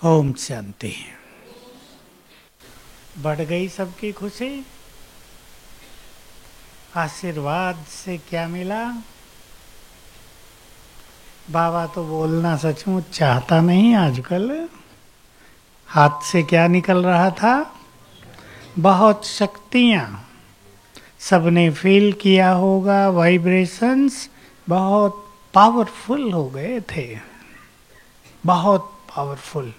ओम शांति। बढ़ गई सबकी खुशी। आशीर्वाद से क्या मिला? बाबा तो बोलना सचमुच चाहता नहीं आजकल। हाथ से क्या निकल रहा था? बहुत शक्तियाँ। सबने फील किया होगा, वाइब्रेशंस बहुत पावरफुल हो गए थे, बहुत पावरफुल।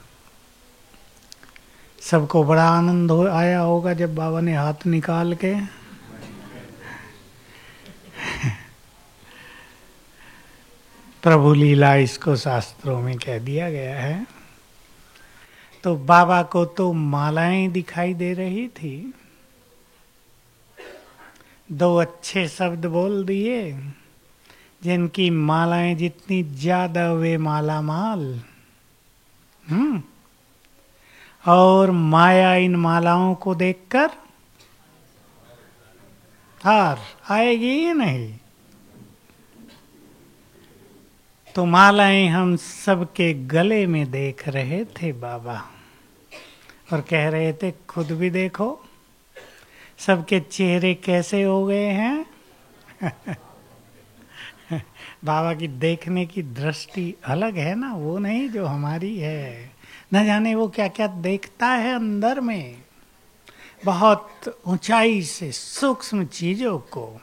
सबको बड़ा आनंद आया होगा जब बाबा ने हाथ निकाल के प्रभु लीला इसको शास्त्रों में कह दिया गया है। तो बाबा को तो मालाएं दिखाई दे रही थी। दो अच्छे शब्द बोल दिए, जिनकी मालाएं जितनी ज्यादा वे माला माल। और माया इन मालाओं को देखकर हार आएगी ही नहीं। तो मालाएं हम सबके गले में देख रहे थे बाबा, और कह रहे थे खुद भी देखो सबके चेहरे कैसे हो गए हैं। बाबा की देखने की दृष्टि अलग है ना, वो नहीं जो हमारी है। न जाने वो क्या क्या देखता है अंदर में, बहुत ऊंचाई से सूक्ष्म चीजों को।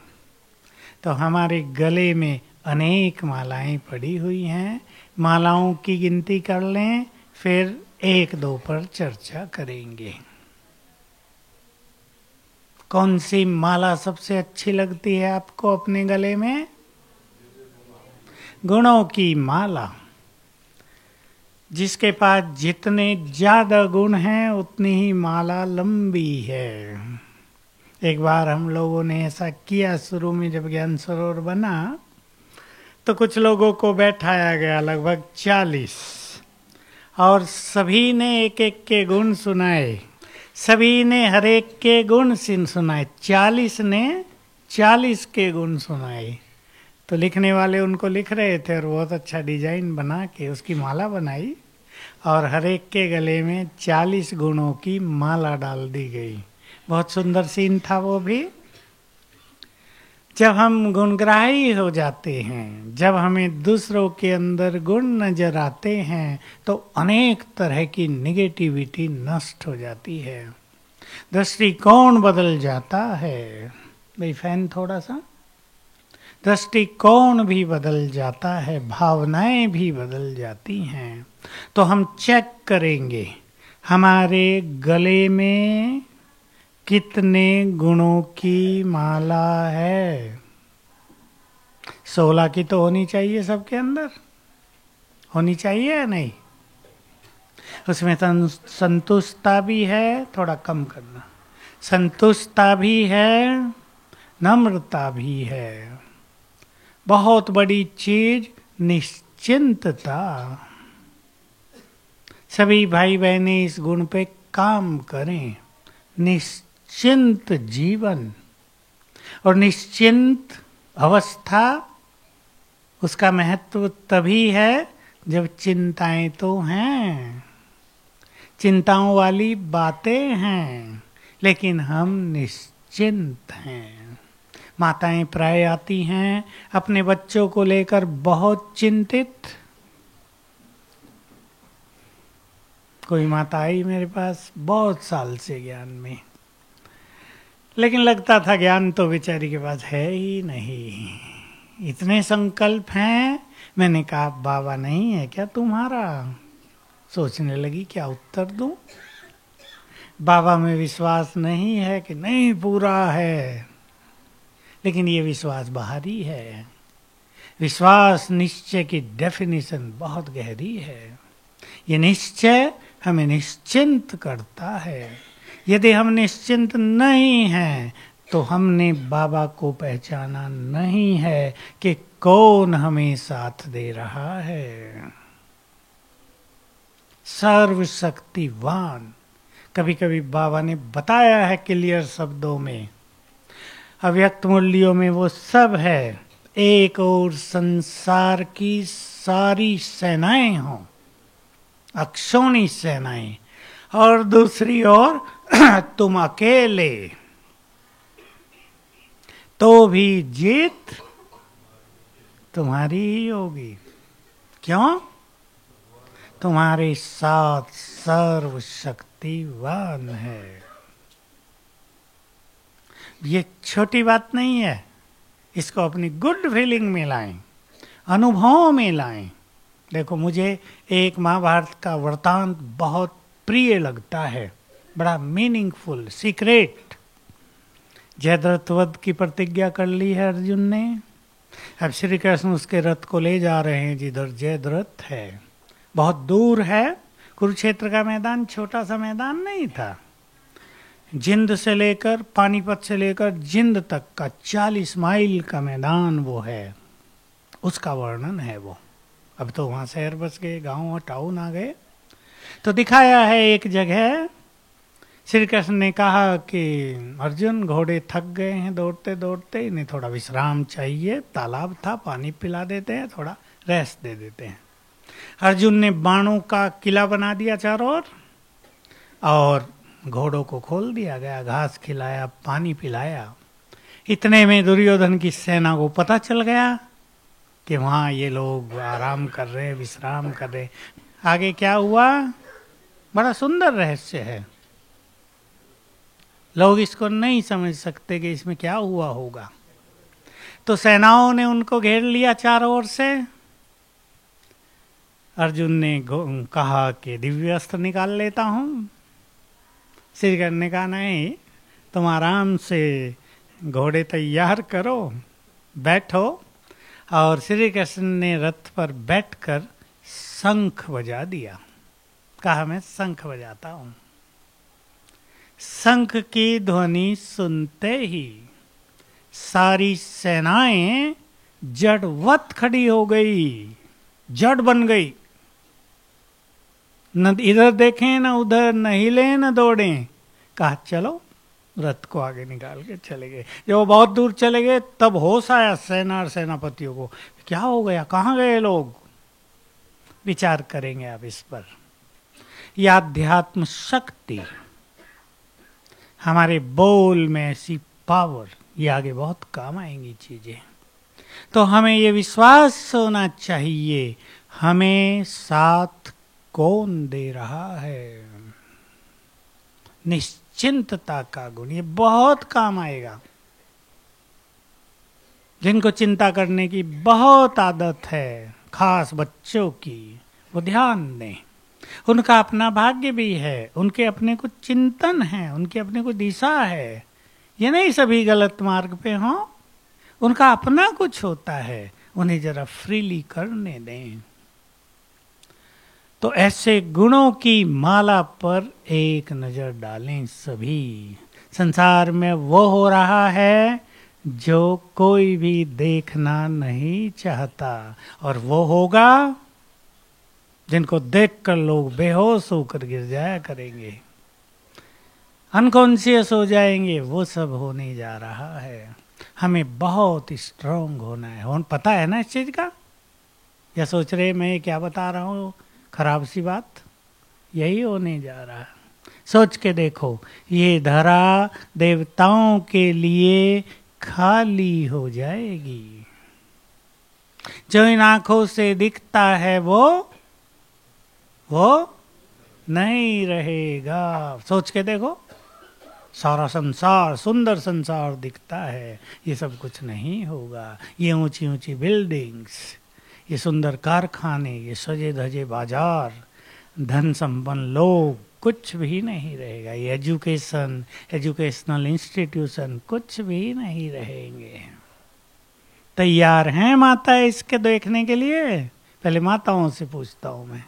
तो हमारे गले में अनेक मालाएं पड़ी हुई हैं। मालाओं की गिनती कर लें, फिर एक दो पर चर्चा करेंगे। कौन सी माला सबसे अच्छी लगती है आपको अपने गले में? गुणों की माला। जिसके पास जितने ज्यादा गुण हैं उतनी ही माला लंबी है। एक बार हम लोगों ने ऐसा किया, शुरू में जब ज्ञान सरोवर बना तो कुछ लोगों को बैठाया गया, लगभग 40, और सभी ने एक एक के गुण सुनाए। सभी ने हर एक के गुण सुनाए। 40 ने 40 के गुण सुनाए। तो लिखने वाले उनको लिख रहे थे और बहुत अच्छा डिजाइन बना के उसकी माला बनाई, और हर एक के गले में 40 गुणों की माला डाल दी गई। बहुत सुंदर सीन था वो भी। जब हम गुणग्राही हो जाते हैं, जब हमें दूसरों के अंदर गुण नजर आते हैं, तो अनेक तरह की निगेटिविटी नष्ट हो जाती है, दृष्टिकोण बदल जाता है। भाई फैन थोड़ा सा। दृष्टिकोण भी बदल जाता है, भावनाएं भी बदल जाती हैं। तो हम चेक करेंगे हमारे गले में कितने गुणों की माला है। 16 की तो होनी चाहिए सबके अंदर, होनी चाहिए या नहीं? उसमें संतुष्टता भी है, थोड़ा कम करना। संतुष्टता भी है, नम्रता भी है। बहुत बड़ी चीज निश्चिंतता। सभी भाई बहनें इस गुण पे काम करें। निश्चिंत जीवन और निश्चिंत अवस्था, उसका महत्व तभी है जब चिंताएं तो हैं, चिंताओं वाली बातें हैं, लेकिन हम निश्चिंत हैं। माताएं प्राय आती हैं अपने बच्चों को लेकर बहुत चिंतित। कोई माता आई मेरे पास बहुत साल से ज्ञान में, लेकिन लगता था ज्ञान तो बेचारी के पास है ही नहीं। इतने संकल्प हैं। मैंने कहा बाबा नहीं है क्या तुम्हारा? सोचने लगी क्या उत्तर दूं। बाबा में विश्वास नहीं है कि नहीं पूरा है, लेकिन ये विश्वास बाहरी है। विश्वास निश्चय की डेफिनेशन बहुत गहरी है। ये निश्चय हमें निश्चिंत करता है। यदि हम निश्चिंत नहीं हैं तो हमने बाबा को पहचाना नहीं है कि कौन हमें साथ दे रहा है। सर्वशक्तिवान। कभी कभी बाबा ने बताया है क्लियर शब्दों में, अव्यक्त मूल्यों में वो सब है। एक और संसार की सारी सेनाएं हों अक्षौणी सेनाएं, और दूसरी ओर तुम अकेले, तो भी जीत तुम्हारी ही होगी। क्यों? तुम्हारे साथ सर्वशक्तिवान है। ये छोटी बात नहीं है, इसको अपनी गुड फीलिंग में लाएं, अनुभव में लाएं। देखो, मुझे एक महाभारत का वृतांत बहुत प्रिय लगता है, बड़ा मीनिंगफुल, सीक्रेट। जयद्रथ वध की प्रतिज्ञा कर ली है अर्जुन ने। अब श्री कृष्ण उसके रथ को ले जा रहे हैं जिधर जयद्रथ है। बहुत दूर है, कुरुक्षेत्र का मैदान छोटा सा मैदान नहीं था। जिंद से लेकर, पानीपत से लेकर जिंद तक का 40 माइल का मैदान वो है, उसका वर्णन है वो। अब तो वहां शहर बस गए, गांव और टाउन आ गए। तो दिखाया है एक जगह, श्री कृष्ण ने कहा कि अर्जुन, घोड़े थक गए हैं दौड़ते दौड़ते, इन्हें थोड़ा विश्राम चाहिए। तालाब था, पानी पिला देते हैं, थोड़ा रेस्ट दे देते हैं। अर्जुन ने बाणों का किला बना दिया चारों ओर, और घोड़ों को खोल दिया गया, घास खिलाया, पानी पिलाया। इतने में दुर्योधन की सेना को पता चल गया कि वहां ये लोग आराम कर रहे हैं, विश्राम कर रहे हैं। आगे क्या हुआ, बड़ा सुंदर रहस्य है। लोग इसको नहीं समझ सकते कि इसमें क्या हुआ होगा। तो सेनाओं ने उनको घेर लिया चारों ओर से। अर्जुन ने कहा कि दिव्य अस्त्र निकाल लेता हूं। श्री कृष्ण ने कहा नहीं, तुम आराम से घोड़े तैयार करो, बैठो। और श्री कृष्ण ने रथ पर बैठकर शंख बजा दिया। कहा मैं शंख बजाता हूं। शंख की ध्वनि सुनते ही सारी सेनाएं जड़वत खड़ी हो गई, जड़ बन गई। न इधर देखें, न उधर, न हिले न दौड़े। कहा चलो, रथ को आगे निकाल के चले गए। जब वो बहुत दूर चले गए तब होश आया सेना और सेनापतियों को, क्या हो गया, कहाँ गए लोग। विचार करेंगे आप इस पर। यह अध्यात्म शक्ति, हमारे बोल में ऐसी पावर, ये आगे बहुत काम आएंगी चीजें। तो हमें ये विश्वास होना चाहिए, हमें साथ कौन दे रहा है। निश्चिंतता का गुण, ये बहुत काम आएगा। जिनको चिंता करने की बहुत आदत है, खास बच्चों की, वो ध्यान दें। उनका अपना भाग्य भी है, उनके अपने कुछ चिंतन है, उनकी अपनी कुछ दिशा है। ये नहीं सभी गलत मार्ग पे हों, उनका अपना कुछ होता है, उन्हें जरा फ्रीली करने दें। तो ऐसे गुणों की माला पर एक नजर डालें सभी। संसार में वो हो रहा है जो कोई भी देखना नहीं चाहता, और वो होगा जिनको देखकर लोग बेहोश होकर गिर जाया करेंगे, अनकॉन्शियस हो जाएंगे। वो सब होने जा रहा है। हमें बहुत स्ट्रांग होना है। पता है ना इस चीज का, या सोच रहे मैं क्या बता रहा हूँ खराब सी बात। यही होने जा रहा है। सोच के देखो, ये धरा देवताओं के लिए खाली हो जाएगी। जो इन आंखों से दिखता है वो नहीं रहेगा। सोच के देखो, सारा संसार, सुंदर संसार दिखता है, ये सब कुछ नहीं होगा। ये ऊंची ऊंची बिल्डिंग्स, ये सुंदर कारखाने, ये सजे धजे बाजार, धन संपन्न लोग, कुछ भी नहीं रहेगा। ये एजुकेशन, एजुकेशनल इंस्टीट्यूशन, कुछ भी नहीं रहेंगे। तैयार हैं माता इसके देखने के लिए? पहले माताओं से पूछता हूं मैं,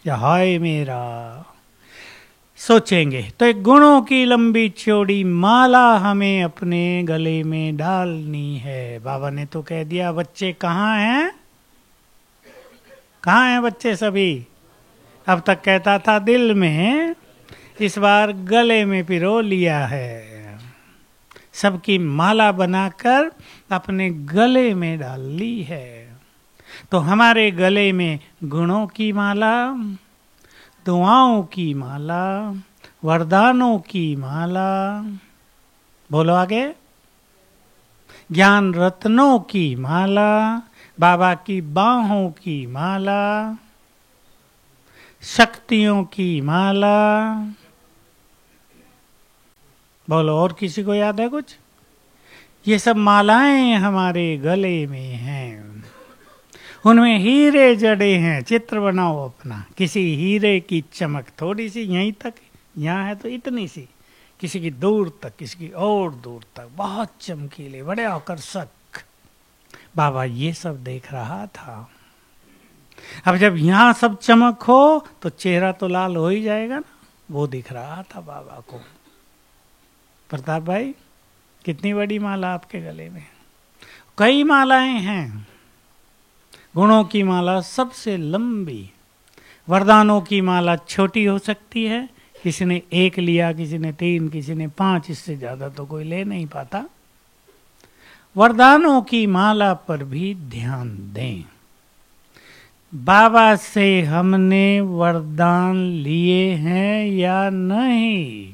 या हाय मेरा। सोचेंगे तो एक गुणों की लंबी चौड़ी माला हमें अपने गले में डालनी है। बाबा ने तो कह दिया, बच्चे कहाँ हैं? कहाँ हैं बच्चे सभी? अब तक कहता था दिल में, इस बार गले में पिरो लिया है। सबकी माला बनाकर अपने गले में डाल ली है। तो हमारे गले में गुणों की माला, दुआओं की माला, वरदानों की माला, बोलो आगे, ज्ञान रत्नों की माला, बाबा की बाहों की माला, शक्तियों की माला, बोलो और किसी को याद है कुछ? ये सब मालाएं हमारे गले में हैं, उनमें हीरे जड़े हैं। चित्र बनाओ अपना, किसी हीरे की चमक थोड़ी सी यहीं तक, यहाँ है तो इतनी सी, किसी की दूर तक, किसी की और दूर तक, बहुत चमकीले, बड़े आकर्षक। बाबा ये सब देख रहा था। अब जब यहाँ सब चमक हो तो चेहरा तो लाल हो ही जाएगा ना। वो दिख रहा था बाबा को। प्रताप भाई, कितनी बड़ी माला आपके गले में? कई मालाएं हैं। गुणों की माला सबसे लंबी, वरदानों की माला छोटी हो सकती है। किसी ने 1 लिया, किसी ने 3, किसी ने 5, इससे ज्यादा तो कोई ले नहीं पाता। वरदानों की माला पर भी ध्यान दें। बाबा से हमने वरदान लिए हैं या नहीं?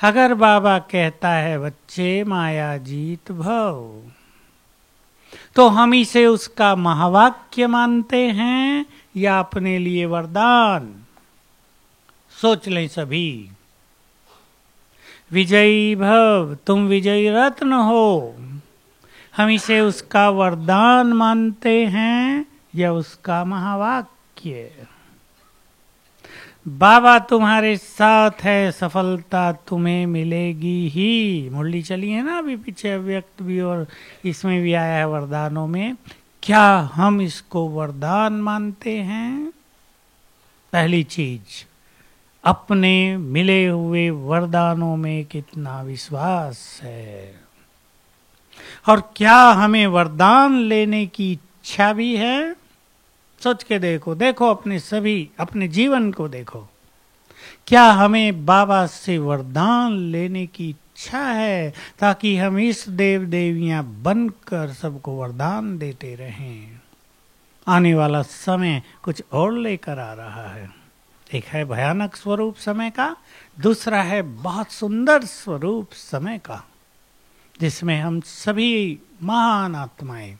अगर बाबा कहता है बच्चे माया जीत भव, तो हम इसे उसका महावाक्य मानते हैं या अपने लिए वरदान? सोच लें सभी। विजयी भव, तुम विजयी रत्न हो, हम इसे उसका वरदान मानते हैं या उसका महावाक्य? बाबा तुम्हारे साथ है, सफलता तुम्हें मिलेगी ही। मुरली चली है ना अभी पीछे, अव्यक्त भी और इसमें भी आया है वरदानों में। क्या हम इसको वरदान मानते हैं? पहली चीज, अपने मिले हुए वरदानों में कितना विश्वास है, और क्या हमें वरदान लेने की इच्छा भी है? सोच के देखो, देखो अपने जीवन को देखो। क्या हमें बाबा से वरदान लेने की इच्छा है, ताकि हम इस देव देवियां बनकर सबको वरदान देते रहें? आने वाला समय कुछ और लेकर आ रहा है। एक है भयानक स्वरूप समय का, दूसरा है बहुत सुंदर स्वरूप समय का, जिसमें हम सभी महान आत्माएं,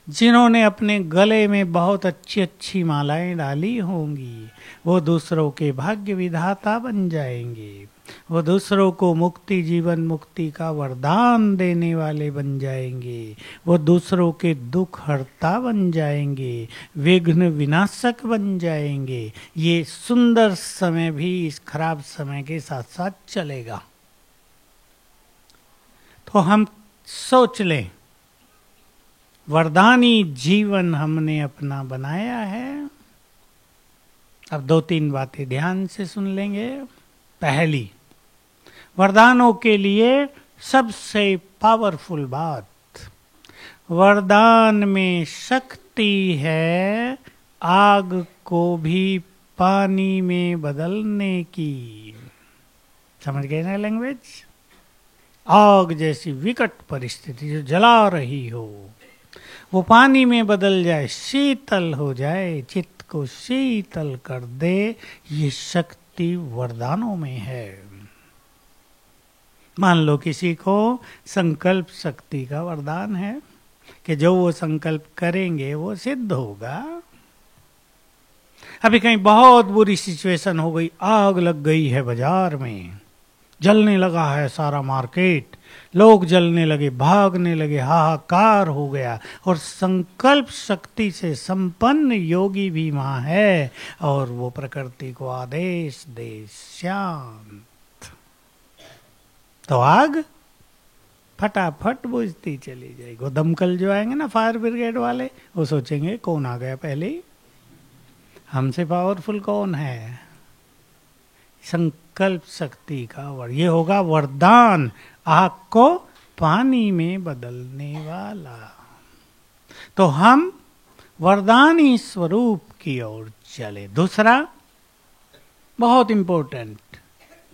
जिन्होंने अपने गले में बहुत अच्छी अच्छी मालाएं डाली होंगी, वो दूसरों के भाग्य विधाता बन जाएंगे। वो दूसरों को मुक्ति, जीवन मुक्ति का वरदान देने वाले बन जाएंगे। वो दूसरों के दुख हरता बन जाएंगे, विघ्न विनाशक बन जाएंगे। ये सुंदर समय भी इस खराब समय के साथ साथ चलेगा। तो हम सोच लें, वरदानी जीवन हमने अपना बनाया है। अब 2-3 बातें ध्यान से सुन लेंगे। पहली, वरदानों के लिए सबसे पावरफुल बात, वरदान में शक्ति है आग को भी पानी में बदलने की। समझ गए ना लैंग्वेज? आग जैसी विकट परिस्थिति जो जला रही हो, वो पानी में बदल जाए, शीतल हो जाए, चित्त को शीतल कर दे, ये शक्ति वरदानों में है। मान लो किसी को संकल्प शक्ति का वरदान है कि जो वो संकल्प करेंगे वो सिद्ध होगा। अभी कहीं बहुत बुरी सिचुएशन हो गई, आग लग गई है बाजार में, जलने लगा है सारा मार्केट, लोग जलने लगे, भागने लगे, हाहाकार हो गया, और संकल्प शक्ति से संपन्न योगी भी वहां है, और वो प्रकृति को आदेश दे शांत, तो आग फटाफट बुझती चली जाएगी। वो दमकल जो आएंगे ना, फायर ब्रिगेड वाले, वो सोचेंगे कौन आ गया पहले ही, हमसे पावरफुल कौन है? संकल्प शक्ति का ये होगा वरदान, आग को पानी में बदलने वाला। तो हम वरदानी स्वरूप की ओर चले। दूसरा बहुत इंपॉर्टेंट,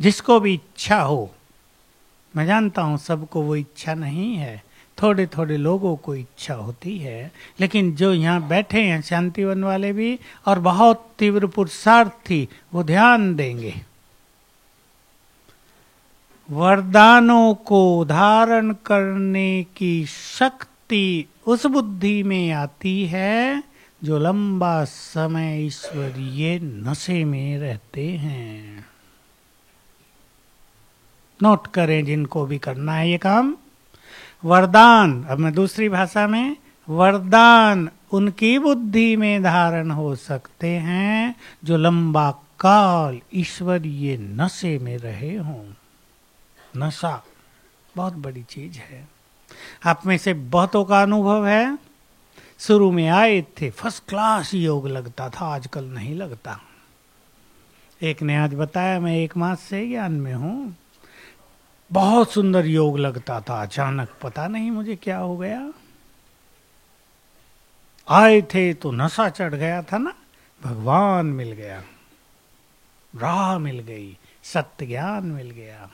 जिसको भी इच्छा हो, मैं जानता हूं सबको वो इच्छा नहीं है, थोड़े थोड़े लोगों को इच्छा होती है, लेकिन जो यहाँ बैठे हैं शांतिवन वाले भी और बहुत तीव्र पुरुषार्थी, वो ध्यान देंगे। वरदानों को धारण करने की शक्ति उस बुद्धि में आती है जो लंबा समय ईश्वरीय नशे में रहते हैं। नोट करें जिनको भी करना है ये काम। वरदान, अब मैं दूसरी भाषा में, वरदान उनकी बुद्धि में धारण हो सकते हैं जो लंबा काल ईश्वरीय नशे में रहे हों। नशा बहुत बड़ी चीज है। आप में से बहुतों का अनुभव है, शुरू में आए थे फर्स्ट क्लास योग लगता था, आजकल नहीं लगता। एक ने आज बताया, मैं 1 मास से ज्ञान में हूं, बहुत सुंदर योग लगता था, अचानक पता नहीं मुझे क्या हो गया। आए थे तो नशा चढ़ गया था ना, भगवान मिल गया, राह मिल गई, सत्य ज्ञान मिल गया।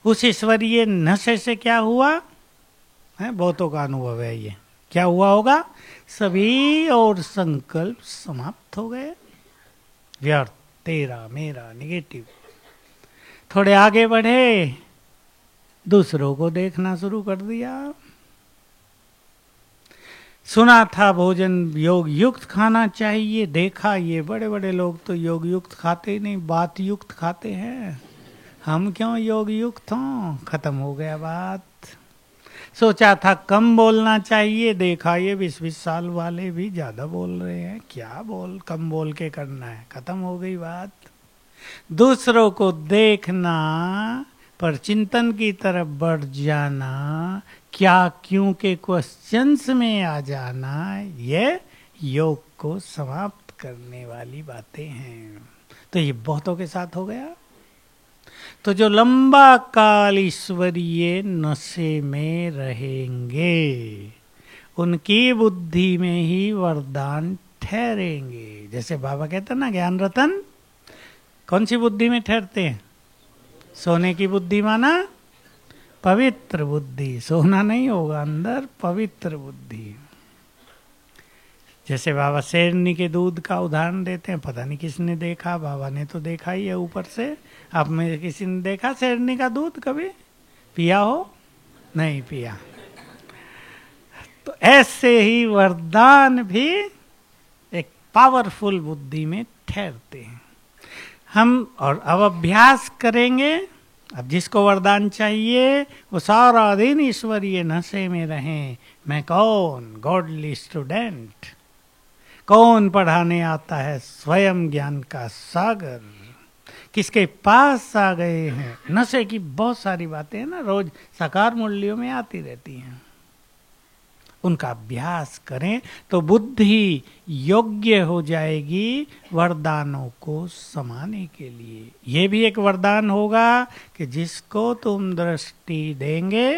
उस ईश्वरीय नशे से क्या हुआ है, बहुतों का अनुभव है ये, क्या हुआ होगा, सभी और संकल्प समाप्त हो गए, व्यर्थ, तेरा मेरा, नेगेटिव। थोड़े आगे बढ़े, दूसरों को देखना शुरू कर दिया। सुना था भोजन योग युक्त खाना चाहिए, देखा ये बड़े बड़े लोग तो योग युक्त खाते ही नहीं, बात युक्त खाते हैं। हम क्यों योग युक्त हों, खत्म हो गया बात। सोचा था कम बोलना चाहिए, देखा ये 20-20 साल वाले भी ज्यादा बोल रहे हैं, क्या कम बोल के करना है, खत्म हो गई बात। दूसरों को देखना पर चिंतन की तरफ बढ़ जाना, क्या क्यों के क्वेश्चंस में आ जाना, ये योग को समाप्त करने वाली बातें हैं। तो ये बहुतों के साथ हो गया। तो जो लंबा काल ईश्वरीय नशे में रहेंगे, उनकी बुद्धि में ही वरदान ठहरेंगे। जैसे बाबा कहते हैं ना, ज्ञान रतन कौन सी बुद्धि में ठहरते हैं? सोने की बुद्धि माना पवित्र बुद्धि, सोना नहीं होगा अंदर, पवित्र बुद्धि। जैसे बाबा शेरनी के दूध का उदाहरण देते हैं, पता नहीं किसने देखा, बाबा ने तो देखा ही है ऊपर से। आप में किसी ने देखा शेरनी का दूध कभी पिया हो? नहीं पिया। तो ऐसे ही वरदान भी एक पावरफुल बुद्धि में ठहरते हैं। हम और अब अभ्यास करेंगे। अब जिसको वरदान चाहिए वो सारा दिन ईश्वरीय नशे में रहें। मैं कौन? Godly student. कौन पढ़ाने आता है? स्वयं ज्ञान का सागर। किसके पास आ गए हैं? नशे की बहुत सारी बातें हैं ना, रोज साकार मुरलियों में आती रहती हैं। उनका अभ्यास करें तो बुद्धि योग्य हो जाएगी वरदानों को समाने के लिए। ये भी एक वरदान होगा कि जिसको तुम दृष्टि देंगे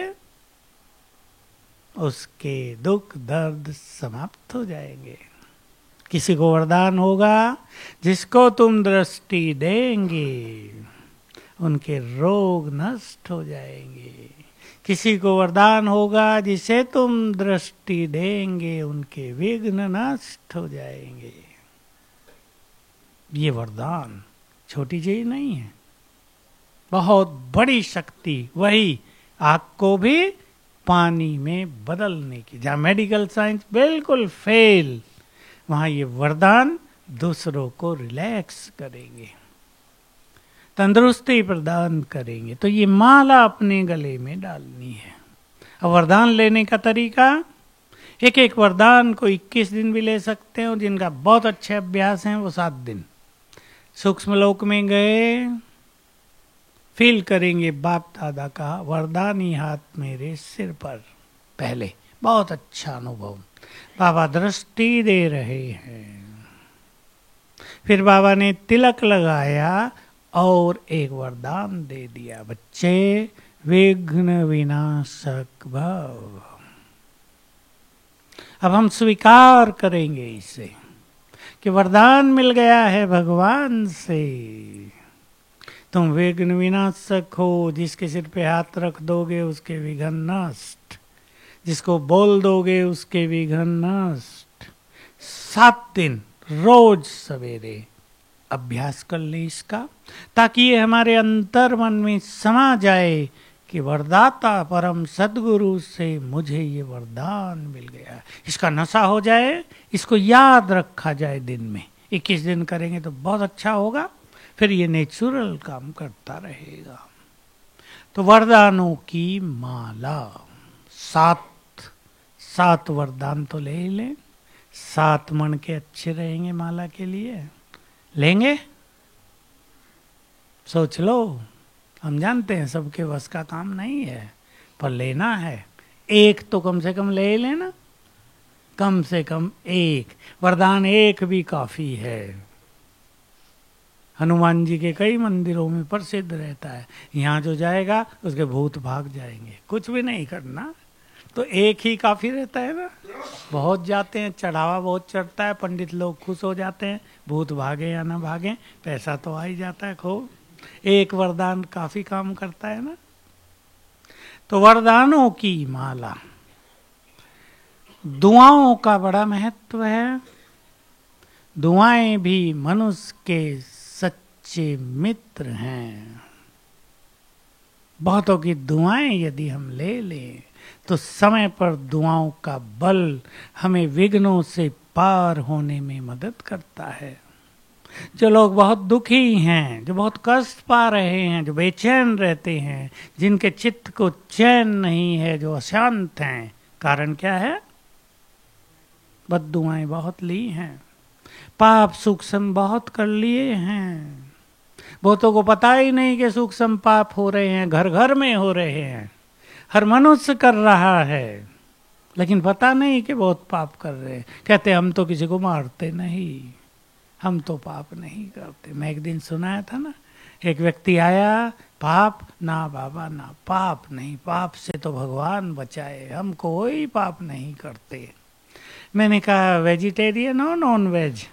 उसके दुख दर्द समाप्त हो जाएंगे। किसी को वरदान होगा जिसको तुम दृष्टि देंगे उनके रोग नष्ट हो जाएंगे। किसी को वरदान होगा जिसे तुम दृष्टि देंगे उनके विघ्न नष्ट हो जाएंगे। ये वरदान छोटी चीज नहीं है, बहुत बड़ी शक्ति। वही आग को भी पानी में बदलने की, जहाँ मेडिकल साइंस बिल्कुल फेल, वहां ये वरदान दूसरों को रिलैक्स करेंगे, तंदुरुस्ती प्रदान करेंगे। तो ये माला अपने गले में डालनी है। अब वरदान लेने का तरीका, एक एक वरदान को 21 दिन भी ले सकते हैं, और जिनका बहुत अच्छे अभ्यास हैं वो 7 दिन। सूक्ष्म लोक में गए, फील करेंगे बाप दादा का वरदानी हाथ मेरे सिर पर। पहले बहुत अच्छा अनुभव, बाबा दृष्टि दे रहे हैं। फिर बाबा ने तिलक लगाया और एक वरदान दे दिया, बच्चे विघ्न विनाशक भव। अब हम स्वीकार करेंगे इसे कि वरदान मिल गया है भगवान से। तुम विघ्न विनाशक हो, जिसके सिर पे हाथ रख दोगे उसके विघ्न नष्ट। जिसको बोल दोगे उसके विघ्न नष्ट। 7 दिन रोज सवेरे अभ्यास कर ले इसका, ताकि ये हमारे अंतर मन में समा जाए कि वरदाता परम सद्गुरु से मुझे ये वरदान मिल गया। इसका नशा हो जाए, इसको याद रखा जाए दिन में। 21 दिन करेंगे तो बहुत अच्छा होगा, फिर ये नेचुरल काम करता रहेगा। तो वरदानों की माला, 7 वरदान तो ले ही लें। 7 मन के अच्छे रहेंगे माला के लिए। लेंगे? सोच लो। हम जानते हैं सबके बस का काम नहीं है, पर लेना है। एक तो कम से कम ले लेना, कम से कम एक वरदान, एक भी काफी है। हनुमान जी के कई मंदिरों में प्रसिद्ध रहता है, यहाँ जो जाएगा उसके भूत भाग जाएंगे। कुछ भी नहीं करना, तो एक ही काफी रहता है ना। बहुत जाते हैं, चढ़ावा बहुत चढ़ता है, पंडित लोग खुश हो जाते हैं, भूत भागे या ना भागे, पैसा तो आ ही जाता है खूब। एक वरदान काफी काम करता है ना। तो वरदानों की माला, दुआओं का बड़ा महत्व है। दुआएं भी मनुष्य के सच्चे मित्र हैं। बहुतों की दुआएं यदि हम ले लें तो समय पर दुआओं का बल हमें विघ्नों से पार होने में मदद करता है। जो लोग बहुत दुखी हैं, जो बहुत कष्ट पा रहे हैं, जो बेचैन रहते हैं, जिनके चित्त को चैन नहीं है, जो अशांत हैं, कारण क्या है? बद्दुआएं बहुत ली हैं, पाप सूक्ष्म बहुत कर लिए हैं। बहुतों को पता ही नहीं कि सूक्ष्म पाप हो रहे हैं, घर घर में हो रहे हैं, हर मनुष्य कर रहा है, लेकिन पता नहीं कि बहुत पाप कर रहे हैं। कहते हम तो किसी को मारते नहीं, हम तो पाप नहीं करते। मैं एक दिन सुनाया था ना, एक व्यक्ति आया, पाप ना बाबा ना, पाप नहीं, पाप से तो भगवान बचाए, हम कोई पाप नहीं करते। मैंने कहा वेजिटेरियन हो नॉन वेज?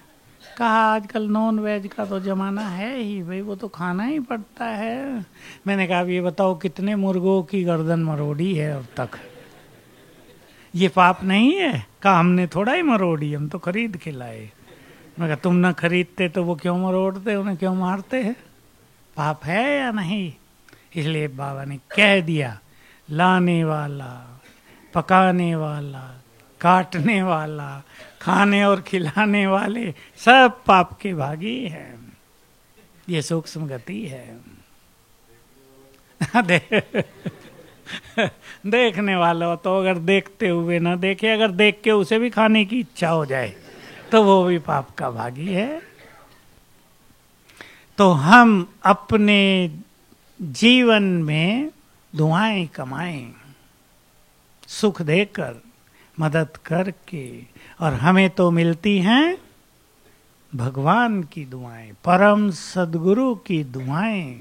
कहा आजकल नॉन वेज का तो जमाना है ही भाई, वो तो खाना ही पड़ता है। मैंने कहा अब ये बताओ कितने मुर्गों की गर्दन मरोड़ी है अब तक? ये पाप नहीं है? कहा हमने थोड़ा ही मरोड़ी, हम तो खरीद के लाए। मैं कहा तुम ना खरीदते तो वो क्यों मरोड़ते, उन्हें क्यों मारते हैं? पाप है या नहीं? इसलिए बाबा ने कह दिया, लाने वाला, पकाने वाला, काटने वाला, खाने और खिलाने वाले सब पाप के भागी हैं। ये सूक्ष्म गति है। देखने वाला तो अगर देखते हुए ना देखे, अगर देख के उसे भी खाने की इच्छा हो जाए तो वो भी पाप का भागी है। तो हम अपने जीवन में दुआएं कमाएं, सुख देकर, मदद करके, और हमें तो मिलती हैं भगवान की दुआएं, परम सद्गुरु की दुआएं।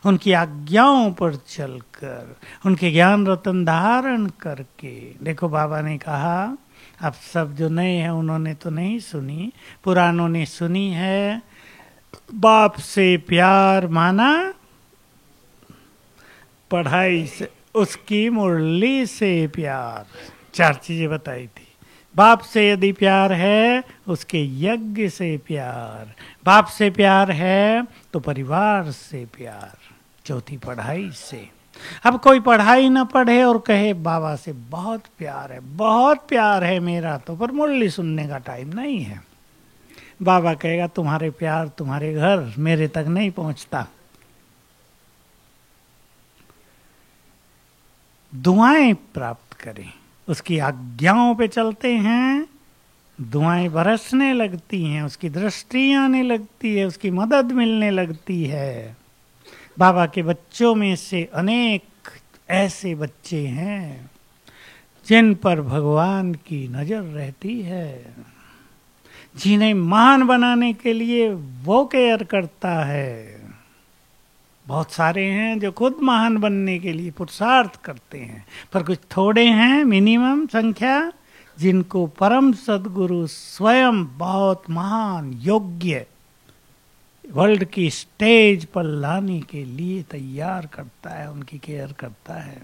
उनकी आज्ञाओं पर चलकर, उनके ज्ञान रतन धारण करके। देखो बाबा ने कहा, अब सब जो नए हैं उन्होंने तो नहीं सुनी, पुरानों ने सुनी है। बाप से प्यार माना, पढ़ाई से, उसकी मुरली से प्यार, 4 चीजें बताई थी। बाप से यदि प्यार है, उसके यज्ञ से प्यार, बाप से प्यार है तो परिवार से प्यार, चौथी पढ़ाई से। अब कोई पढ़ाई ना पढ़े और कहे बाबा से बहुत प्यार है मेरा, तो पर मुरली सुनने का टाइम नहीं है। बाबा कहेगा तुम्हारे प्यार तुम्हारे घर, मेरे तक नहीं पहुंचता। दुआएं प्राप्त करें, उसकी आज्ञाओं पे चलते हैं, दुआएं बरसने लगती हैं, उसकी दृष्टि आने लगती है, उसकी मदद मिलने लगती है। बाबा के बच्चों में से अनेक ऐसे बच्चे हैं जिन पर भगवान की नजर रहती है, जिन्हें महान बनाने के लिए वो केयर करता है। बहुत सारे हैं जो खुद महान बनने के लिए पुरुषार्थ करते हैं, पर कुछ थोड़े हैं, मिनिमम संख्या, जिनको परम सद्गुरु स्वयं बहुत महान, योग्य, वर्ल्ड की स्टेज पर लाने के लिए तैयार करता है, उनकी केयर करता है।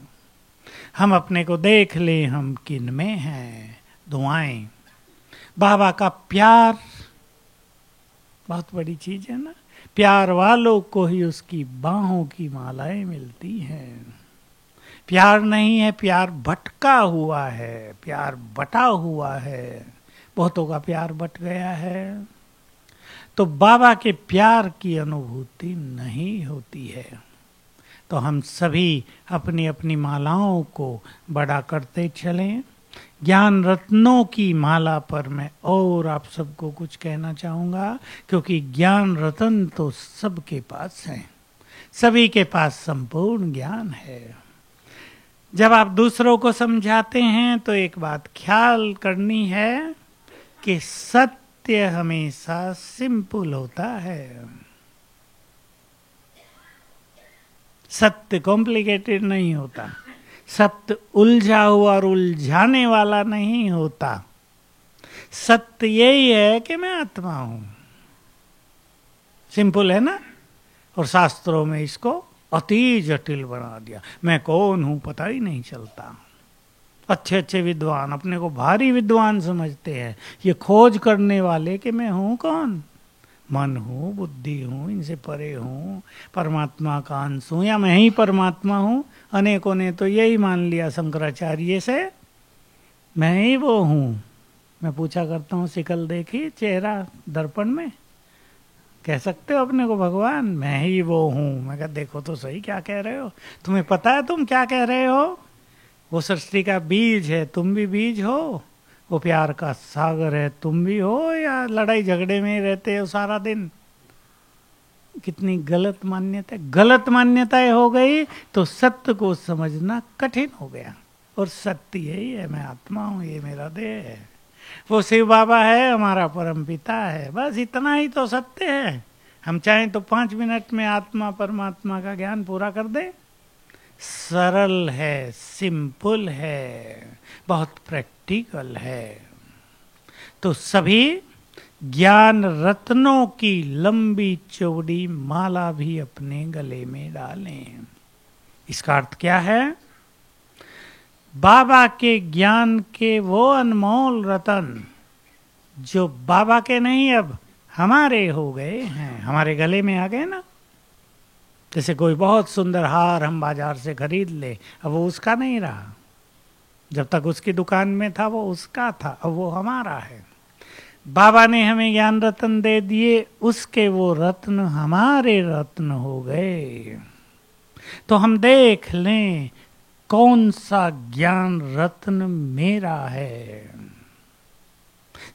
हम अपने को देख लें हम किन में हैं। दुआएं, बाबा का प्यार बहुत बड़ी चीज है ना। प्यार वालों को ही उसकी बाहों की मालाएं मिलती हैं। प्यार नहीं है, प्यार भटका हुआ है, प्यार बटा हुआ है, बहुतों का प्यार बट गया है। तो बाबा के प्यार की अनुभूति नहीं होती है। तो हम सभी अपनी अपनी मालाओं को बड़ा करते चलें। ज्ञान रत्नों की माला पर मैं और आप सबको कुछ कहना चाहूँगा, क्योंकि ज्ञान रत्न तो सबके पास हैं, सभी के पास संपूर्ण ज्ञान है। जब आप दूसरों को समझाते हैं तो एक बात ख्याल करनी है कि सत्य हमेशा सिंपल होता है। सत्य कॉम्प्लिकेटेड नहीं होता, सत्य उलझा हुआ और उलझाने वाला नहीं होता। सत्य यही है कि मैं आत्मा हूं, सिंपल है ना। और शास्त्रों में इसको अति जटिल बना दिया, मैं कौन हूं पता ही नहीं चलता। अच्छे अच्छे विद्वान अपने को भारी विद्वान समझते हैं, ये खोज करने वाले कि मैं हूं कौन, मन हूँ, बुद्धि हूँ, इनसे परे हूँ, परमात्मा का अंश हूँ, या मैं ही परमात्मा हूँ। अनेकों ने तो यही मान लिया शंकराचार्य से, मैं ही वो हूँ। मैं पूछा करता हूँ, शिकल देखी चेहरा दर्पण में, कह सकते हो अपने को भगवान, मैं ही वो हूँ। मैं कहा देखो तो सही क्या कह रहे हो, तुम्हें पता है तुम क्या कह रहे हो। वो सृष्टि का बीज है, तुम भी बीज हो। वो प्यार का सागर है, तुम भी हो, या लड़ाई झगड़े में रहते हो सारा दिन। कितनी गलत मान्यता, गलत मान्यताएं हो गई तो सत्य को समझना कठिन हो गया। और सत्य यही है, मैं आत्मा हूँ, ये मेरा देह है, वो शिव बाबा है, हमारा परम पिता है, बस इतना ही तो सत्य है। हम चाहें तो 5 मिनट में आत्मा परमात्मा का ज्ञान पूरा कर दे। सरल है, सिंपल है, बहुत प्रैक्टिकल है। तो सभी ज्ञान रत्नों की लंबी चौड़ी माला भी अपने गले में डालें। इसका अर्थ क्या है? बाबा के ज्ञान के वो अनमोल रतन जो बाबा के नहीं अब हमारे हो गए हैं, हमारे गले में आ गए ना। जैसे कोई बहुत सुंदर हार हम बाजार से खरीद ले, अब वो उसका नहीं रहा, जब तक उसकी दुकान में था वो उसका था, अब वो हमारा है। बाबा ने हमें ज्ञान रत्न दे दिए, उसके वो रत्न हमारे रत्न हो गए। तो हम देख लें कौन सा ज्ञान रत्न मेरा है,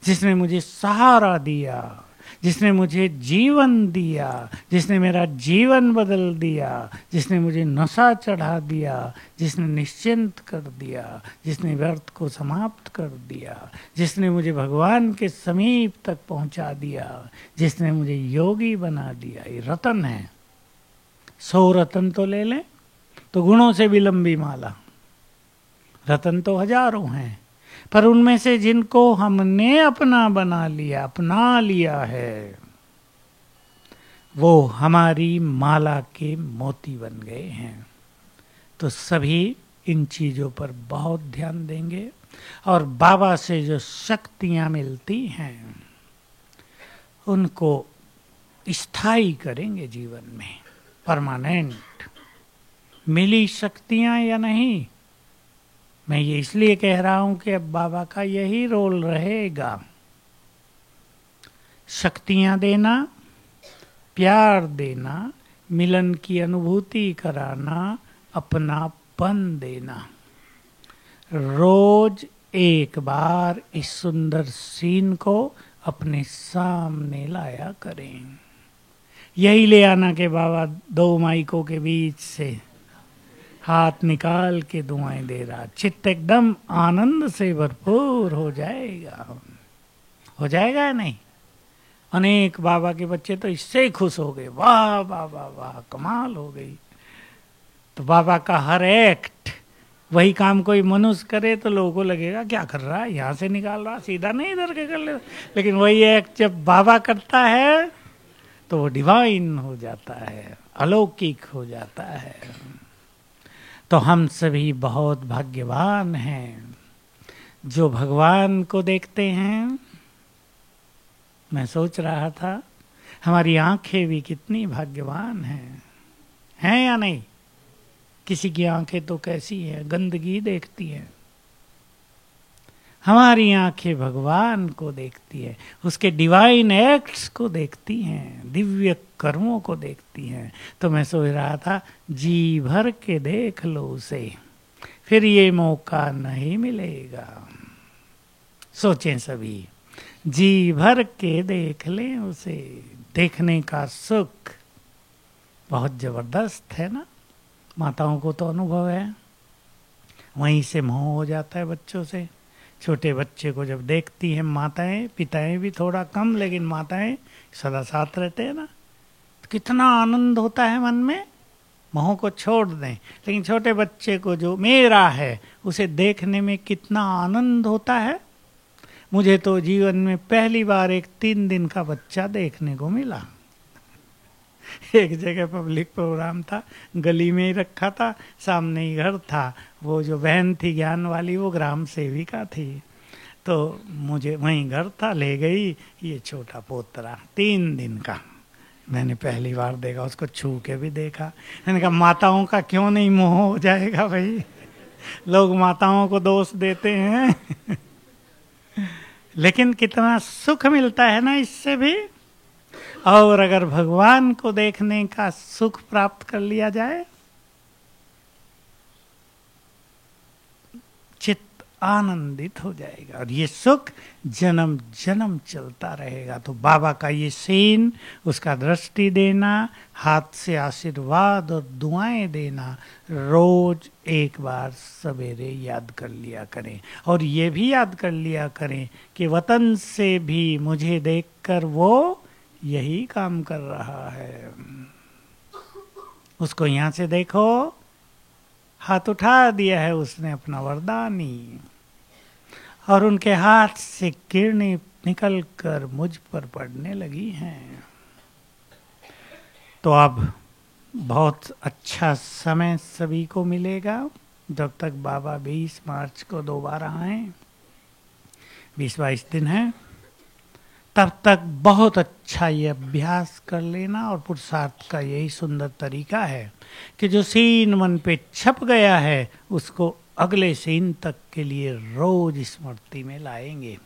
जिसने मुझे सहारा दिया, जिसने मुझे जीवन दिया, जिसने मेरा जीवन बदल दिया, जिसने मुझे नशा चढ़ा दिया, जिसने निश्चिंत कर दिया, जिसने व्यर्थ को समाप्त कर दिया, जिसने मुझे भगवान के समीप तक पहुंचा दिया, जिसने मुझे योगी बना दिया। ये रतन है। 100 रतन तो ले लें तो गुणों से भी लंबी माला। रतन तो हजारों हैं, पर उनमें से जिनको हमने अपना बना लिया, अपना लिया है, वो हमारी माला के मोती बन गए हैं। तो सभी इन चीजों पर बहुत ध्यान देंगे और बाबा से जो शक्तियां मिलती हैं उनको स्थायी करेंगे जीवन में, परमानेंट। मिली शक्तियां या नहीं, मैं ये इसलिए कह रहा हूं कि अब बाबा का यही रोल रहेगा, शक्तियां देना, प्यार देना, मिलन की अनुभूति कराना, अपनापन देना। रोज एक बार इस सुंदर सीन को अपने सामने लाया करें। यही ले आना कि बाबा 2 माइकों के बीच से हाथ निकाल के दुआएं दे रहा, चित्त एकदम आनंद से भरपूर हो जाएगा। हो जाएगा या नहीं? अनेक बाबा के बच्चे तो इससे ही खुश हो गए, वाह वाह वाह वाह, कमाल हो गई। तो बाबा का हर एक्ट, वही काम कोई मनुष्य करे तो लोगों को लगेगा क्या कर रहा है, यहाँ से निकाल रहा, सीधा नहीं इधर के कर ले। लेकिन वही एक्ट जब बाबा करता है तो वो डिवाइन हो जाता है, अलौकिक हो जाता है। तो हम सभी बहुत भाग्यवान हैं जो भगवान को देखते हैं। मैं सोच रहा था हमारी आंखें भी कितनी भाग्यवान हैं या नहीं? किसी की आंखें तो कैसी है, गंदगी देखती है। हमारी आंखें भगवान को देखती है, उसके डिवाइन एक्ट्स को देखती हैं, दिव्य कर्मों को देखती हैं। तो मैं सोच रहा था जी भर के देख लो उसे, फिर ये मौका नहीं मिलेगा। सोचें सभी, जी भर के देख लें उसे। देखने का सुख बहुत जबरदस्त है ना। माताओं को तो अनुभव है, वहीं से मोह हो जाता है बच्चों से। छोटे बच्चे को जब देखती हैं माताएं, पिताएं भी थोड़ा कम, लेकिन माताएं सदा साथ रहते हैं ना, तो कितना आनंद होता है मन में। मोह को छोड़ दें, लेकिन छोटे बच्चे को जो मेरा है उसे देखने में कितना आनंद होता है। मुझे तो जीवन में पहली बार एक 3 दिन का बच्चा देखने को मिला। एक जगह पब्लिक प्रोग्राम था, गली में ही रखा था, सामने ही घर था। वो जो बहन थी ज्ञान वाली, वो ग्राम सेविका थी, तो मुझे वहीं घर था, ले गई। ये छोटा पोतरा 3 दिन का, मैंने पहली बार देखा, उसको छू के भी देखा। मैंने कहा माताओं का क्यों नहीं मोह हो जाएगा भाई, लोग माताओं को दोष देते हैं लेकिन कितना सुख मिलता है ना इससे भी। और अगर भगवान को देखने का सुख प्राप्त कर लिया जाए, चित्त आनंदित हो जाएगा और ये सुख जन्म जन्म चलता रहेगा। तो बाबा का ये सीन, उसका दृष्टि देना, हाथ से आशीर्वाद और दुआएं देना, रोज एक बार सवेरे याद कर लिया करें। और ये भी याद कर लिया करें कि वतन से भी मुझे देखकर वो यही काम कर रहा है। उसको यहां से देखो, हाथ उठा दिया है उसने अपना वरदानी, और उनके हाथ से किरणें निकलकर मुझ पर पड़ने लगी हैं। तो अब बहुत अच्छा समय सभी को मिलेगा जब तक बाबा 20 मार्च को दोबारा आए। 20-22 दिन है, तब तक बहुत अच्छा ये अभ्यास कर लेना। और पुरुषार्थ का यही सुंदर तरीका है कि जो सीन मन पे छप गया है उसको अगले सीन तक के लिए रोज स्मृति में लाएंगे,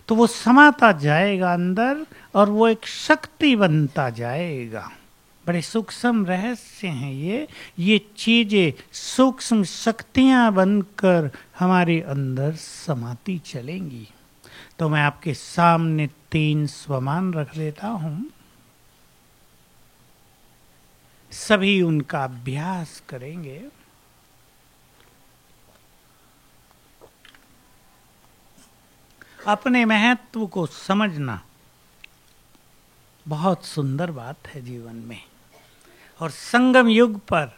तो वो समाता जाएगा अंदर और वो एक शक्ति बनता जाएगा। बड़े सूक्ष्म रहस्य हैं ये चीजें सूक्ष्म शक्तियां बनकर हमारे अंदर समाती चलेंगी। तो मैं आपके सामने 3 स्वमान रख देता हूं, सभी उनका अभ्यास करेंगे। अपने महत्व को समझना बहुत सुंदर बात है जीवन में, और संगम युग पर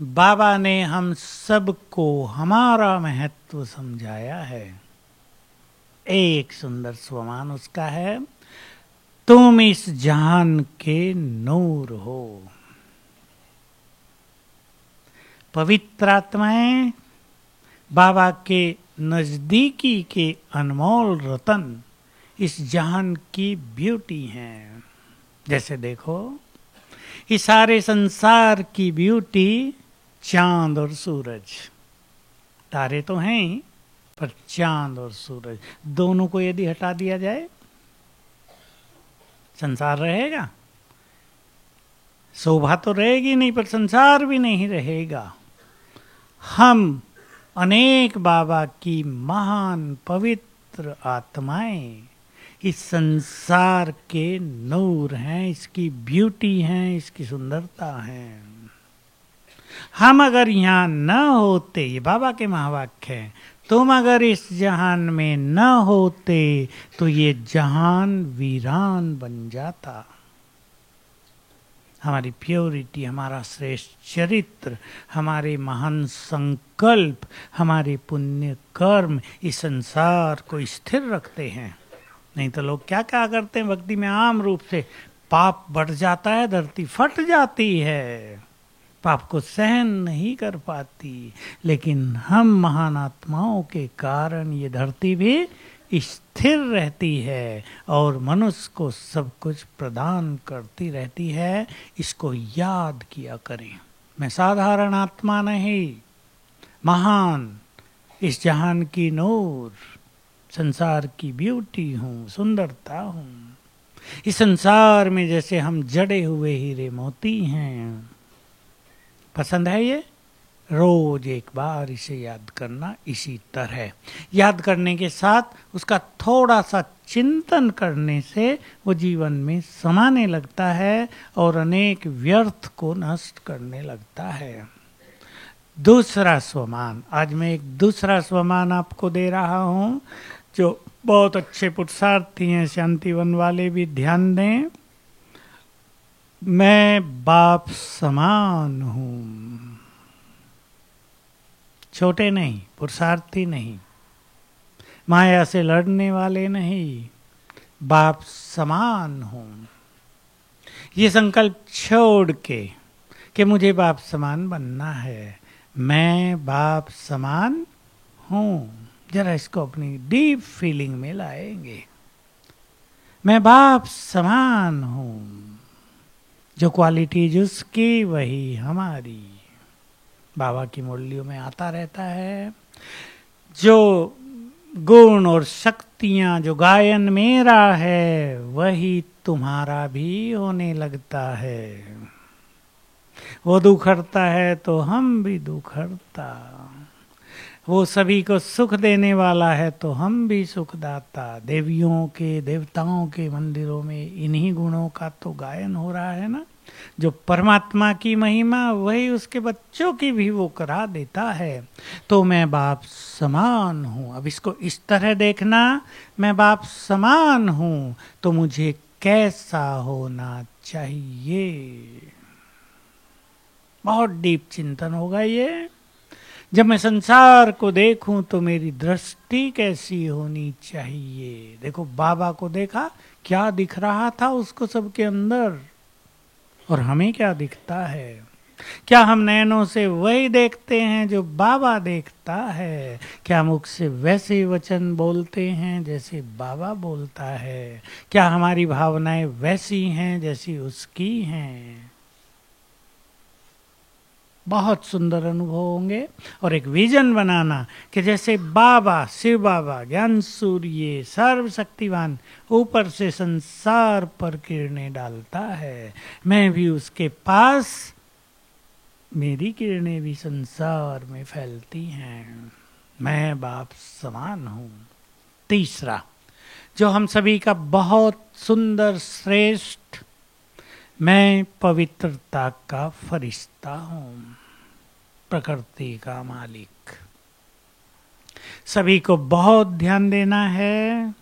बाबा ने हम सबको हमारा महत्व समझाया है। एक सुंदर स्वमान उसका है, तुम इस जहान के नूर हो। पवित्र आत्माएं बाबा के नजदीकी के अनमोल रतन इस जहान की ब्यूटी हैं। जैसे देखो, इस सारे संसार की ब्यूटी चांद और सूरज, तारे तो हैं ही, पर चांद और सूरज दोनों को यदि हटा दिया जाए, संसार रहेगा? शोभा तो रहेगी नहीं, पर संसार भी नहीं रहेगा। हम अनेक बाबा की महान पवित्र आत्माएं इस संसार के नूर हैं, इसकी ब्यूटी हैं, इसकी सुंदरता है। हम अगर यहाँ न होते, ये बाबा के महावाक्य हैं, तुम अगर इस जहान में न होते तो ये जहान वीरान बन जाता। हमारी प्योरिटी, हमारा श्रेष्ठ चरित्र, हमारे महान संकल्प, हमारे पुण्य कर्म इस संसार को स्थिर रखते हैं। नहीं तो लोग क्या क्या करते हैं भक्ति में, आम रूप से पाप बढ़ जाता है, धरती फट जाती है। पाप को सहन नहीं कर पाती, लेकिन हम महान आत्माओं के कारण ये धरती भी स्थिर रहती है और मनुष्य को सब कुछ प्रदान करती रहती है। इसको याद किया करें। मैं साधारण आत्मा नहीं, महान, इस जहान की नूर, संसार की ब्यूटी हूँ, सुंदरता हूँ। इस संसार में जैसे हम जड़े हुए हीरे मोती हैं। पसंद है ये? रोज एक बार इसे याद करना। इसी तरह याद करने के साथ उसका थोड़ा सा चिंतन करने से वो जीवन में समाने लगता है और अनेक व्यर्थ को नष्ट करने लगता है। दूसरा स्वमान, आज मैं एक दूसरा स्वमान आपको दे रहा हूं जो बहुत अच्छे पुरुषार्थी हैं, शांतिवन वाले भी ध्यान दें। मैं बाप समान हूं। छोटे नहीं, पुरुषार्थी नहीं, माया से लड़ने वाले नहीं, बाप समान हूं। ये संकल्प छोड़ के कि मुझे बाप समान बनना है, मैं बाप समान हूं। जरा इसको अपनी डीप फीलिंग में लाएंगे। मैं बाप समान हूं। जो क्वालिटीज उसकी वही हमारी। बाबा की मुरलियों में आता रहता है, जो गुण और शक्तियां, जो गायन मेरा है वही तुम्हारा भी होने लगता है। वो दुखड़ता है तो हम भी दुखड़ता, वो सभी को सुख देने वाला है तो हम भी सुखदाता। देवियों के, देवताओं के मंदिरों में इन्हीं गुणों का तो गायन हो रहा है ना। जो परमात्मा की महिमा वही उसके बच्चों की भी वो करा देता है। तो मैं बाप समान हूँ। अब इसको इस तरह देखना, मैं बाप समान हूँ तो मुझे कैसा होना चाहिए। बहुत डीप चिंतन होगा ये। जब मैं संसार को देखूं तो मेरी दृष्टि कैसी होनी चाहिए। देखो बाबा को देखा, क्या दिख रहा था उसको सबके अंदर, और हमें क्या दिखता है? क्या हम नैनों से वही देखते हैं जो बाबा देखता है? क्या मुख से वैसे वचन बोलते हैं जैसे बाबा बोलता है? क्या हमारी भावनाएं वैसी हैं जैसी उसकी हैं? बहुत सुंदर अनुभव होंगे। और एक विजन बनाना कि जैसे बाबा, शिव बाबा, ज्ञान सूर्य, सर्वशक्तिवान ऊपर से संसार पर किरणें डालता है, मैं भी उसके पास, मेरी किरणें भी संसार में फैलती हैं। मैं बाप समान हूं। तीसरा, जो हम सभी का बहुत सुंदर, श्रेष्ठ, मैं पवित्रता का फरिश्ता हूं, प्रकृति का मालिक। सभी को बहुत ध्यान देना है।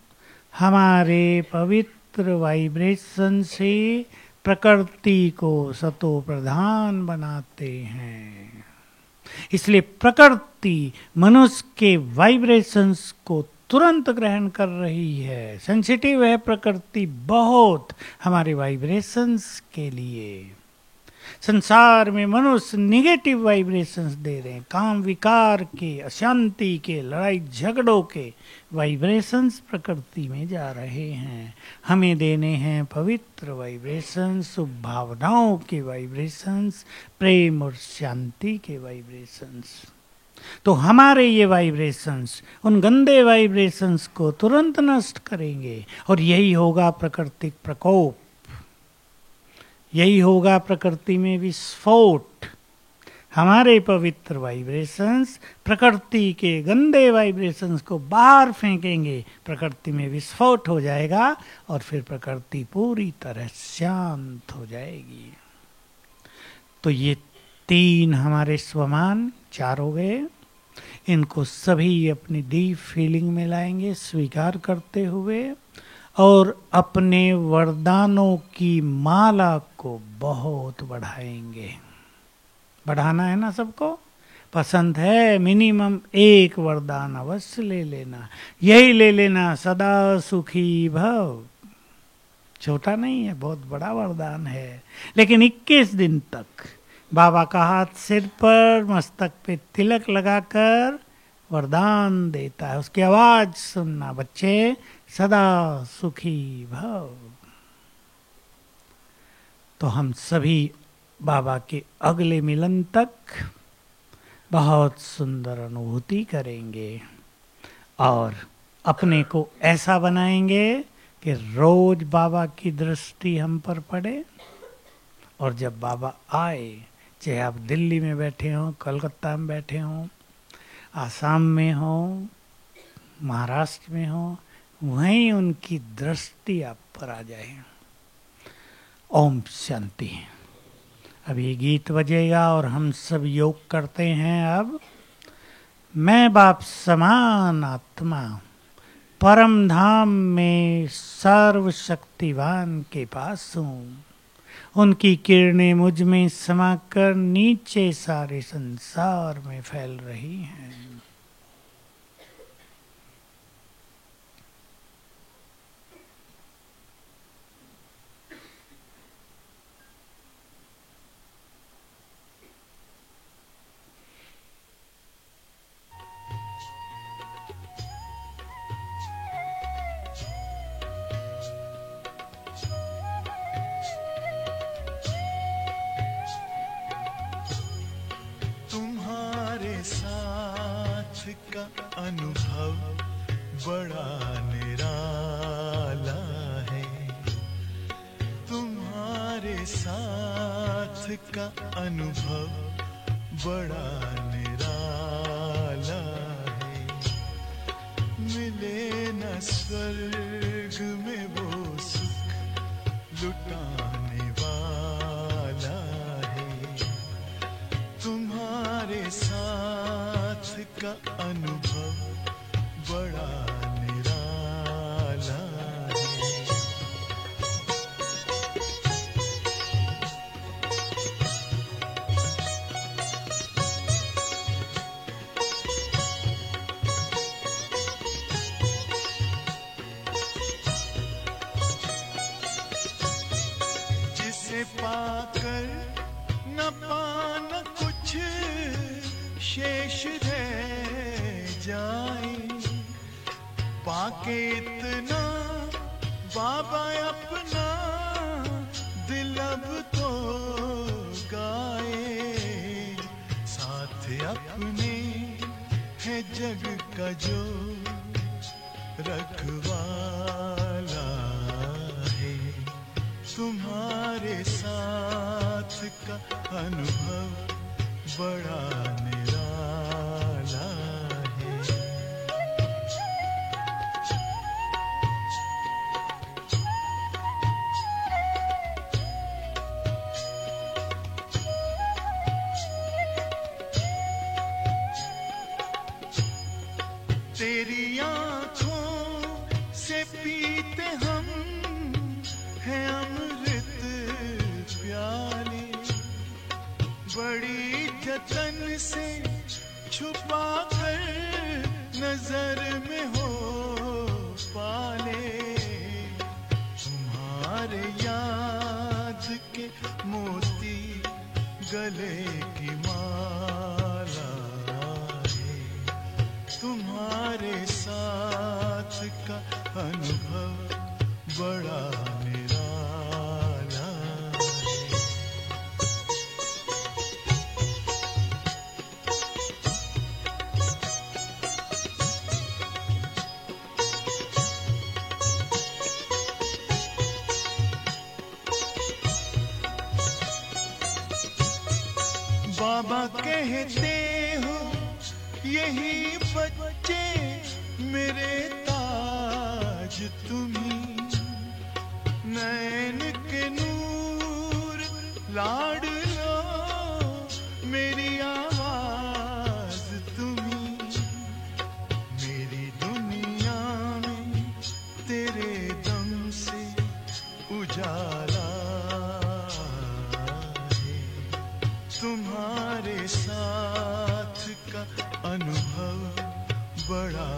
हमारे पवित्र वाइब्रेशन से प्रकृति को सतो प्रधान बनाते हैं। इसलिए प्रकृति मनुष्य के वाइब्रेशंस को तुरंत ग्रहण कर रही है। सेंसिटिव है प्रकृति बहुत हमारे वाइब्रेशंस के लिए। संसार में मनुष्य निगेटिव वाइब्रेशंस दे रहे हैं, काम विकार के, अशांति के, लड़ाई झगड़ों के वाइब्रेशंस प्रकृति में जा रहे हैं। हमें देने हैं पवित्र वाइब्रेशंस, शुभ भावनाओं के वाइब्रेशंस, प्रेम और शांति के वाइब्रेशंस। तो हमारे ये वाइब्रेशंस उन गंदे वाइब्रेशंस को तुरंत नष्ट करेंगे और यही होगा प्राकृतिक प्रकोप, यही होगा प्रकृति में विस्फोट। हमारे पवित्र वाइब्रेशंस प्रकृति के गंदे वाइब्रेशंस को बाहर फेंकेंगे, प्रकृति में विस्फोट हो जाएगा और फिर प्रकृति पूरी तरह शांत हो जाएगी। तो ये तीन हमारे स्वमान, चार हो गए। इनको सभी अपनी डीप फीलिंग में लाएंगे, स्वीकार करते हुए, और अपने वरदानों की माला को बहुत बढ़ाएंगे। बढ़ाना है ना सबको? पसंद है? मिनिमम एक वरदान अवश्य ले लेना। यही ले लेना, सदा सुखी भव। छोटा नहीं है, बहुत बड़ा वरदान है। लेकिन 21 दिन तक बाबा का हाथ सिर पर, मस्तक पे तिलक लगाकर वरदान देता है। उसकी आवाज सुनना, बच्चे सदा सुखी भव। तो हम सभी बाबा के अगले मिलन तक बहुत सुंदर अनुभूति करेंगे और अपने को ऐसा बनाएंगे कि रोज बाबा की दृष्टि हम पर पड़े। और जब बाबा आए, चाहे आप दिल्ली में बैठे हों, कलकत्ता में बैठे हों, आसाम में हों, महाराष्ट्र में हों, वहीं उनकी दृष्टि आप पर आ जाए। ओम शांति। अभी गीत बजेगा और हम सब योग करते हैं। अब मैं बाप समान आत्मा परम धाम में सर्वशक्तिवान के पास हूँ। उनकी किरणें मुझ में समाकर नीचे सारे संसार में फैल रही हैं। का अनुभव बड़ा निराला है। तुम्हारे साथ का अनुभव बड़ा निराला है। मिले न स्वर्ग में वो सुख लुटाने वाला है। तुम्हारे साथ का अनुभव बड़ा निराला है। जिसे पाकर न पाना कुछ शेष रह जाए, पाके इतना बाबा अपना दिल अब तो गाए। साथ अपने है जग का जो रखवाला है। तुम्हारे साथ का अनुभव बड़ा निराला है। तेरी आँखों से पीते हम हैं अमृत प्याले। बड़ी जतन से छुपा कर नजर में हो पाले। तुम्हारे याद के मोती गले की माला है। तुम्हारे साथ का अनुभव बड़ा निराला है। बाबा कहते हो यही बच्चे मेरे ताज तुम्ही। नैन के नूर लाड लो मेरी आवाज तुम्ही। मेरी दुनिया में तेरे दम से उजाला है। तुम्हारे साथ का अनुभव बड़ा